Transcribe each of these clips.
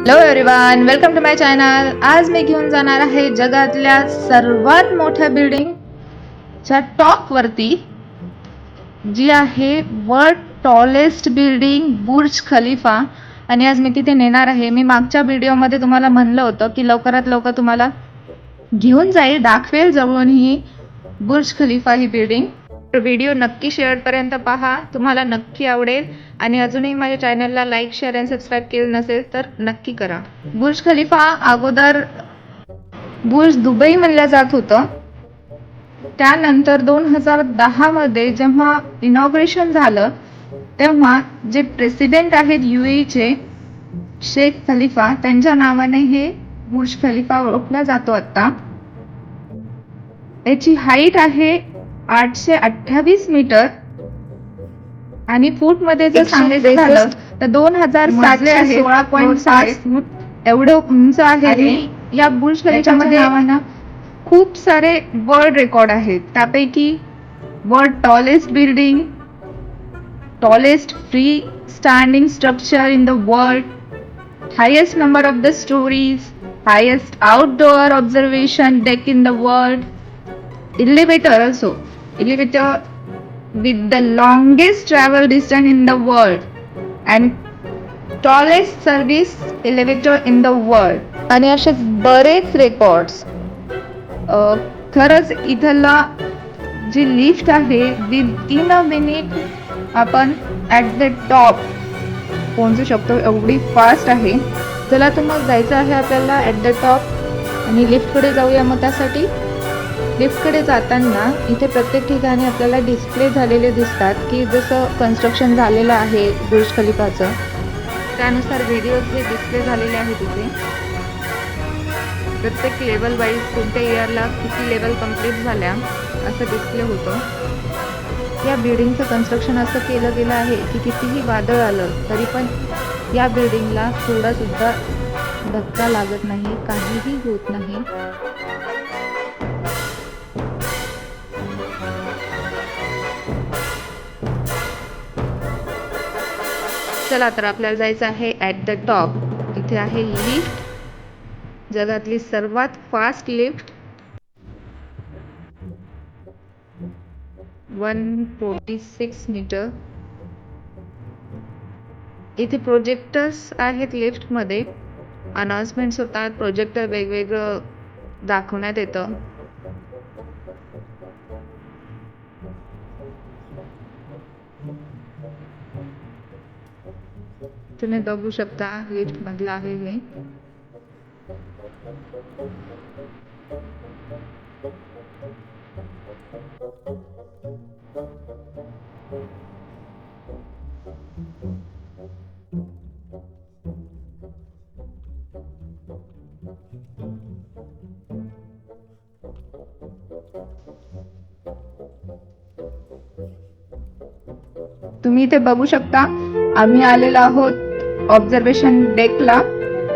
Hello everyone, welcome to my channel. आज मी घेऊन जाणार आहे जगातल्या सर्वात मोठ्या बिल्डिंगच्या टॉप वरती, जी आहे world tallest building Burj Khalifa. आणि आज मी तिथे नेणार आहे. मी मागच्या व्हिडिओमध्ये तुम्हाला म्हणलं होतं की लवकरात लवकर तुम्हाला घेऊन जाईल, दाखवेल जवळून ही बुर्ज खलिफा ही बिल्डिंग. व्हिडिओ नक्की शेवटपर्यंत पहा, तुम्हाला नक्की आवडेल. आणि अजूनही माझ्या चॅनलला लाईक, शेअर आणि सबस्क्राईब केलं नसेल तर नक्की करा. बुर्ज खलिफा अगोदर बुर्ज दुबई म्हणलं जात होतं. त्यानंतर 2010 मध्ये जेव्हा इनॉग्रेशन झालं तेव्हा जे प्रेसिडेंट आहेत UAE शेख खलिफा, त्यांच्या नावाने हे बुर्ज खलिफा ओळखला जातो. आता याची हाईट आहे 828 मीटर आणि फूट मध्ये जर सांगायचं झालं तर 2016.5 फूट एवढं उंच आहे. या बुर्ज खलिफाच्या नावानं खूप सारे वर्ल्ड रेकॉर्ड आहेत. त्यापैकी world tallest building, tallest free standing structure in the world, highest number of the stories, highest outdoor observation deck in the world, elevator also, elevator with the longest travel distance in the world and tallest service elevator in the world. आणि असे बरेच records. खरंच इथला जी lift आहे within a minute आपण at the top पोहोचू शकतो, एवढी फास्ट आहे. चला तर मग जायचं आहे आपल्याला ॲट द टॉप आणि लिफ्टकडे जाऊया. मग त्यासाठी लिफ्टकडे जाताना इथे प्रत्येक ठिकाणी आपल्याला डिस्प्ले झालेले दिसतात की जसं कन्स्ट्रक्शन झालेलं आहे बुर्ज खलिफाचं, त्यानुसार व्हिडिओज हे डिस्प्ले झालेले आहेत. तिथे प्रत्येक लेवल वाईज कोणत्या इयरला किती लेवल कंप्लीट झाल्या असं डिस्प्ले होतं. या बिल्डिंगचं कन्स्ट्रक्शन असं केलं गेलं आहे की कितीही वादळ आलं तरी पण या बिल्डिंगला थोडासुद्धा धक्का लागत नाही, काहीही होत नाही. चला तर आपल्याला जायचं आहे ॲट द टॉप. इथे आहे लिफ्ट, जगातली सर्वात फास्ट लिफ्ट, 146 मीटर. इथे प्रोजेक्टर्स आहेत लिफ्टमध्ये, अनाउन्समेंट्स होतात, प्रोजेक्टर वेगवेगळं दाखवण्यात येतं. तुम्ही बघू शकता लिफ्ट मधलं आहे हे. तुम्ही इथे बघू शकता आम्ही आलेलो आहोत ऑब्झर्वेशन डेकला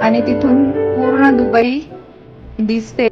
आणि तिथून पूर्ण दुबई दिसते.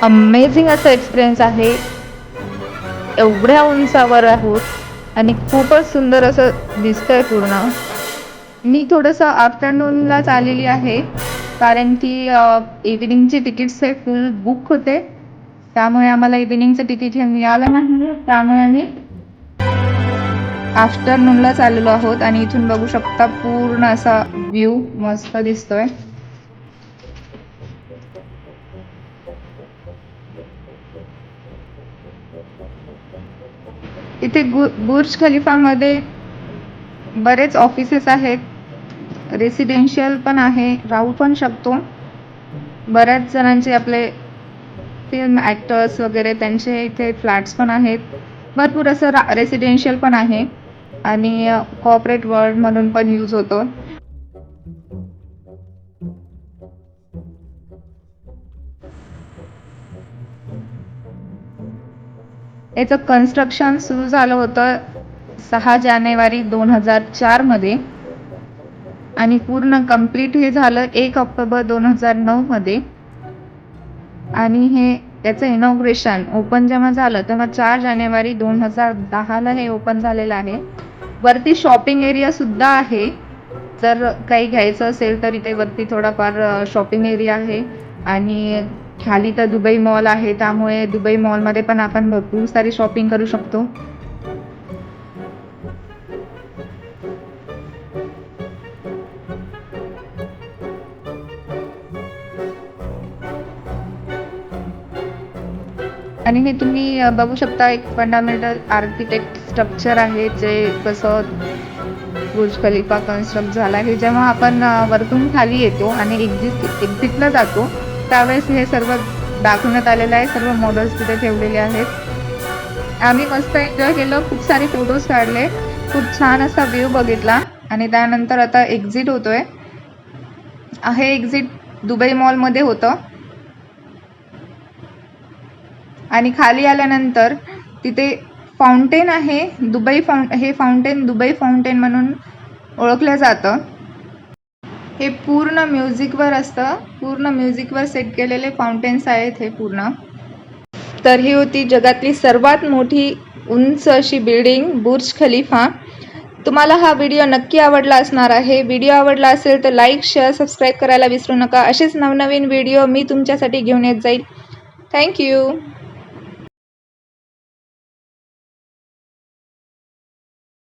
अमेझिंग असा एक्सपिरियन्स आहे. एवढ्या उंचावर आहोत आणि खूपच सुंदर असं दिसतंय पूर्ण. मी थोडंसं आफ्टरनूनलाच आलेली आहे कारण की इव्हिनिंगचे तिकीट्स हे फुल बुक होते, त्यामुळे आम्हाला इव्हिनिंगचं तिकीट हे मिळालं नाही. त्यामुळे आम्ही आफ्टरनूनला चाललेलो आहोत आणि इथून बघू शकता पूर्ण असा व्ह्यू मस्त दिसतोय. इथे बुर्ज खलिफामध्ये बरेच ऑफिसेस आहेत, रेसिडेन्शियल पण आहे, राहू पण शकतो. बऱ्याच जणांचे आपले फिल्म ॲक्टर्स वगैरे त्यांचे इथे फ्लॅट्स पण आहेत. भरपूर असं रेसिडेन्शियल पण आहे आणि कॉर्पोरेट वर्ल्ड म्हणून पण यूज होतो. याचं कन्स्ट्रक्शन सुरू झालं होतं 6 जानेवारी 2004 मध्ये आणि पूर्ण कंप्लीट हे झालं 1 ऑक्टोबर 2009 मध्ये. आणि हे त्याचं इनॉग्रेशन ओपन जेव्हा झालं तेव्हा 4 जानेवारी 2010ला हे ओपन झालेलं आहे. वरती शॉपिंग एरिया सुद्धा आहे, जर काही घ्यायचं असेल तर इथे वरती थोडाफार शॉपिंग एरिया आहे आणि खाली तर दुबई मॉल आहे, त्यामुळे दुबई मॉलमध्ये पण आपण भरपूर सारी शॉपिंग करू शकतो. आणि हे तुम्ही बघू शकता एक फंडामेंटल आर्किटेक्ट स्ट्रक्चर आहे, जे कसं बुर्ज खलिफा कन्स्ट्रक्ट झाला आहे. जेव्हा आपण वरतून खाली येतो आणि एक्झिटला जातो त्यावेळेस हे सर्व दाखवण्यात आलेलं आहे. सर्व मॉडेल्स तिथे ठेवलेले आहेत. आम्ही मस्त एन्जॉय केलं, खूप सारे फोटोज काढले, खूप छान असा व्ह्यू बघितला आणि त्यानंतर आता एक्झिट होतोय. हे एक्झिट दुबई मॉलमध्ये होतं आणि खाली आल्यानंतर तिथे फाउंटेन आहे, हे फाउंटेन दुबई फाउंटेन म्हणून ओळखलं जातं. हे पूर्ण म्युझिकवर असतं, पूर्ण म्युझिकवर सेट केलेले फाउंटेन्स आहेत हे पूर्ण. तर ही होती जगातली सर्वात मोठी उंच अशी बिल्डिंग बुर्ज खलिफा. तुम्हाला हा व्हिडिओ नक्की आवडला असणार आहे. व्हिडिओ आवडला असेल तर लाईक, शेअर, सबस्क्राईब करायला विसरू नका. असेच नवनवीन व्हिडिओ मी तुमच्यासाठी घेऊन येत जाईल. थँक्यू.